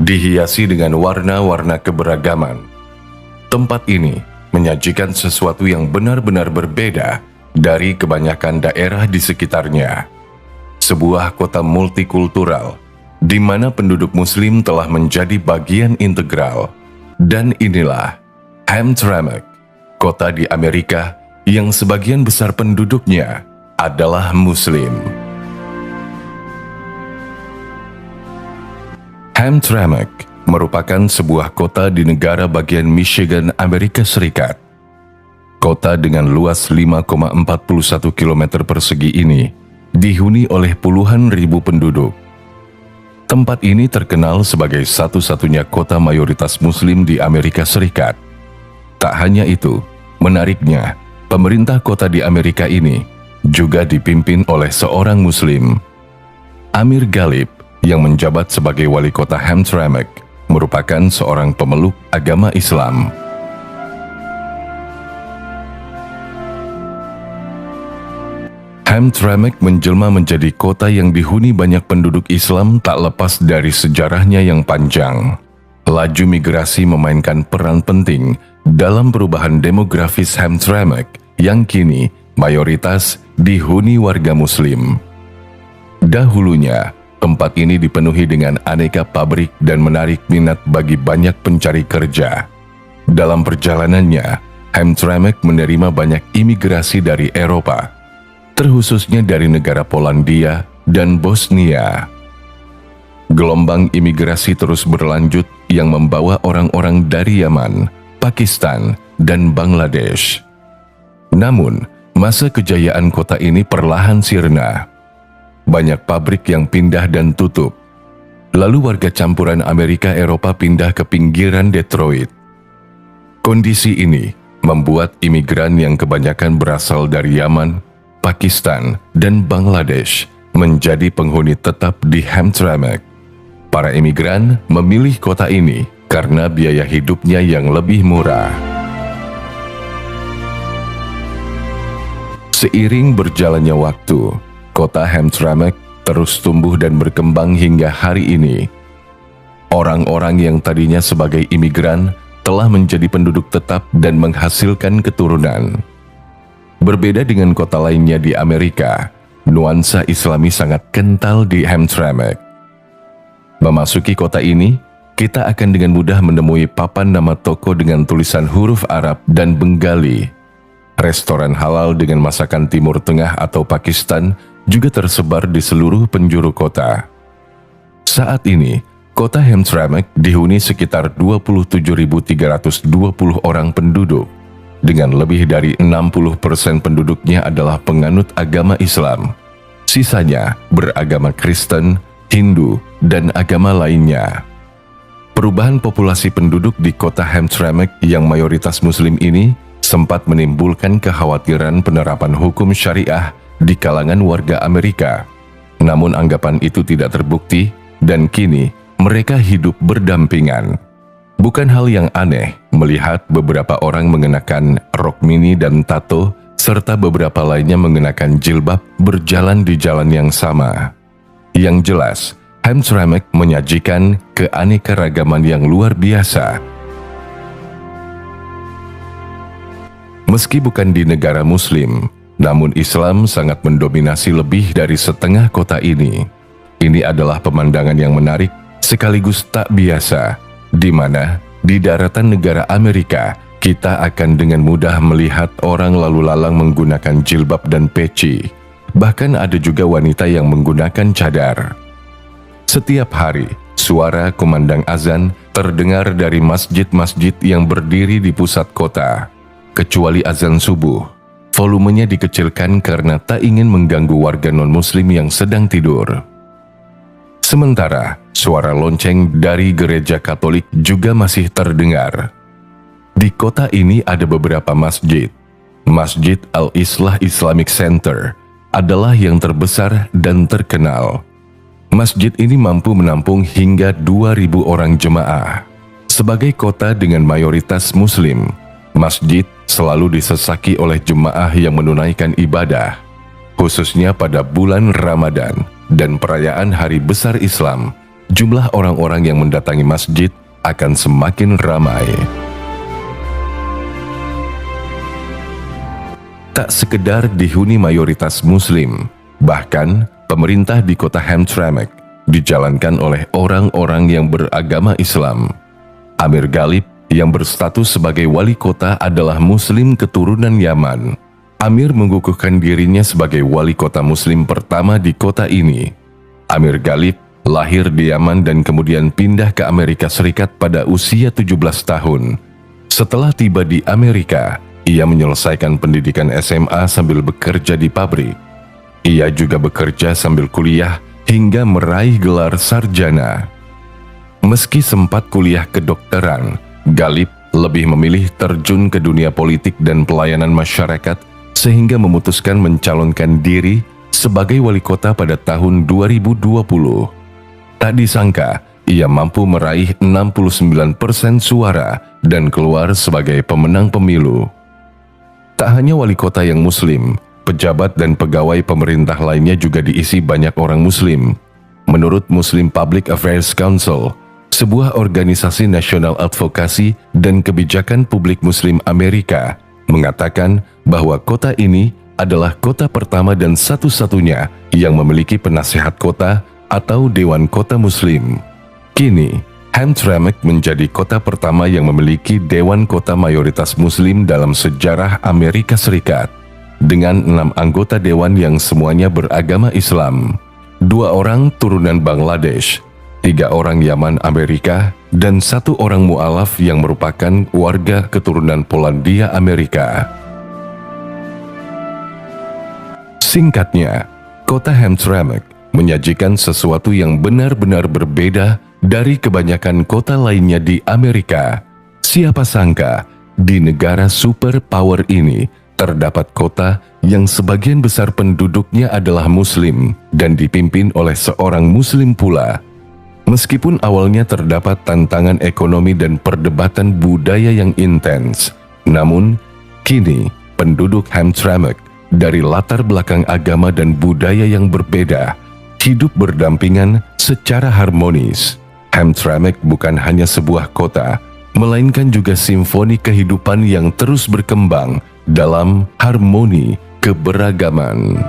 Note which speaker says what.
Speaker 1: dihiasi dengan warna-warna keberagaman. Tempat ini menyajikan sesuatu yang benar-benar berbeda dari kebanyakan daerah di sekitarnya. Sebuah kota multikultural, di mana penduduk Muslim telah menjadi bagian integral. Dan inilah Hamtramck, kota di Amerika yang sebagian besar penduduknya adalah Muslim. Hamtramck merupakan sebuah kota di negara bagian Michigan, Amerika Serikat. Kota dengan luas 5,41 km persegi ini dihuni oleh puluhan ribu penduduk. Tempat ini terkenal sebagai satu-satunya kota mayoritas Muslim di Amerika Serikat. Tak hanya itu, menariknya, pemerintah kota di Amerika ini juga dipimpin oleh seorang Muslim. Amir Ghalib, yang menjabat sebagai wali kota Hamtramck, merupakan seorang pemeluk agama Islam. Hamtramck menjelma menjadi kota yang dihuni banyak penduduk Islam tak lepas dari sejarahnya yang panjang. Laju migrasi memainkan peran penting dalam perubahan demografis Hamtramck yang kini mayoritas dihuni warga Muslim. Dahulunya, tempat ini dipenuhi dengan aneka pabrik dan menarik minat bagi banyak pencari kerja. Dalam perjalanannya, Hamtramck menerima banyak imigrasi dari Eropa, terkhususnya dari negara Polandia dan Bosnia. Gelombang imigrasi terus berlanjut yang membawa orang-orang dari Yaman, Pakistan, dan Bangladesh. Namun, masa kejayaan kota ini perlahan sirna. Banyak pabrik yang pindah dan tutup. Lalu warga campuran Amerika Eropa pindah ke pinggiran Detroit. Kondisi ini membuat imigran yang kebanyakan berasal dari Yaman, Pakistan, dan Bangladesh menjadi penghuni tetap di Hamtramck. Para imigran memilih kota ini karena biaya hidupnya yang lebih murah. Seiring berjalannya waktu, kota Hamtramck terus tumbuh dan berkembang hingga hari ini. Orang-orang yang tadinya sebagai imigran telah menjadi penduduk tetap dan menghasilkan keturunan. Berbeda dengan kota lainnya di Amerika, nuansa Islami sangat kental di Hamtramck. Memasuki kota ini, kita akan dengan mudah menemui papan nama toko dengan tulisan huruf Arab dan Bengali. Restoran halal dengan masakan Timur Tengah atau Pakistan juga tersebar di seluruh penjuru kota. Saat ini, kota Hamtramck dihuni sekitar 27.320 orang penduduk, dengan lebih dari 60% penduduknya adalah penganut agama Islam. Sisanya beragama Kristen, Hindu, dan agama lainnya. Perubahan populasi penduduk di kota Hamtramck yang mayoritas Muslim ini sempat menimbulkan kekhawatiran penerapan hukum syariah di kalangan warga Amerika. Namun anggapan itu tidak terbukti dan kini mereka hidup berdampingan. Bukan hal yang aneh melihat beberapa orang mengenakan rok mini dan tato serta beberapa lainnya mengenakan jilbab berjalan di jalan yang sama. Yang jelas, Hamtramck menyajikan keanekaragaman yang luar biasa. Meski bukan di negara Muslim, namun Islam sangat mendominasi lebih dari setengah kota ini. Ini adalah pemandangan yang menarik sekaligus tak biasa, di mana di daratan negara Amerika kita akan dengan mudah melihat orang lalu lalang menggunakan jilbab dan peci. Bahkan ada juga wanita yang menggunakan cadar. Setiap hari, suara kumandang azan terdengar dari masjid-masjid yang berdiri di pusat kota. Kecuali azan subuh, volumenya dikecilkan karena tak ingin mengganggu warga non-muslim yang sedang tidur. Sementara, suara lonceng dari gereja Katolik juga masih terdengar. Di kota ini ada beberapa masjid. Masjid Al-Islah Islamic Center adalah yang terbesar dan terkenal. Masjid ini mampu menampung hingga 2.000 orang jemaah. Sebagai kota dengan mayoritas Muslim, masjid selalu disesaki oleh jemaah yang menunaikan ibadah, khususnya pada bulan Ramadan dan perayaan hari besar Islam jumlah orang-orang yang mendatangi masjid akan semakin ramai. Tak sekedar dihuni mayoritas Muslim, bahkan pemerintah di kota Hamtramck dijalankan oleh orang-orang yang beragama Islam. Amir Ghalib yang berstatus sebagai wali kota adalah Muslim keturunan Yaman. Amir mengukuhkan dirinya sebagai wali kota Muslim pertama di kota ini. Amir Ghalib lahir di Yaman dan kemudian pindah ke Amerika Serikat pada usia 17 tahun. Setelah tiba di Amerika, ia menyelesaikan pendidikan SMA sambil bekerja di pabrik. Ia juga bekerja sambil kuliah hingga meraih gelar sarjana. Meski sempat kuliah kedokteran, Ghalib lebih memilih terjun ke dunia politik dan pelayanan masyarakat sehingga memutuskan mencalonkan diri sebagai wali kota pada tahun 2020. Tak disangka, ia mampu meraih 69% suara dan keluar sebagai pemenang pemilu. Tak hanya wali kota yang Muslim, pejabat dan pegawai pemerintah lainnya juga diisi banyak orang Muslim. Menurut Muslim Public Affairs Council, sebuah organisasi nasional advokasi dan kebijakan publik Muslim Amerika, mengatakan bahwa kota ini adalah kota pertama dan satu-satunya yang memiliki penasehat kota atau Dewan Kota Muslim. Kini, Hamtramck menjadi kota pertama yang memiliki Dewan Kota mayoritas Muslim dalam sejarah Amerika Serikat, dengan 6 anggota dewan yang semuanya beragama Islam, 2 orang turunan Bangladesh, 3 orang Yaman Amerika, dan 1 orang mu'alaf yang merupakan warga keturunan Polandia Amerika. Singkatnya, kota Hamtramck menyajikan sesuatu yang benar-benar berbeda dari kebanyakan kota lainnya di Amerika. Siapa sangka, di negara superpower ini terdapat kota yang sebagian besar penduduknya adalah Muslim dan dipimpin oleh seorang Muslim pula. Meskipun awalnya terdapat tantangan ekonomi dan perdebatan budaya yang intens, namun kini penduduk Hamtramck dari latar belakang agama dan budaya yang berbeda hidup berdampingan secara harmonis. Hamtramck bukan hanya sebuah kota, melainkan juga simfoni kehidupan yang terus berkembang dalam harmoni keberagaman.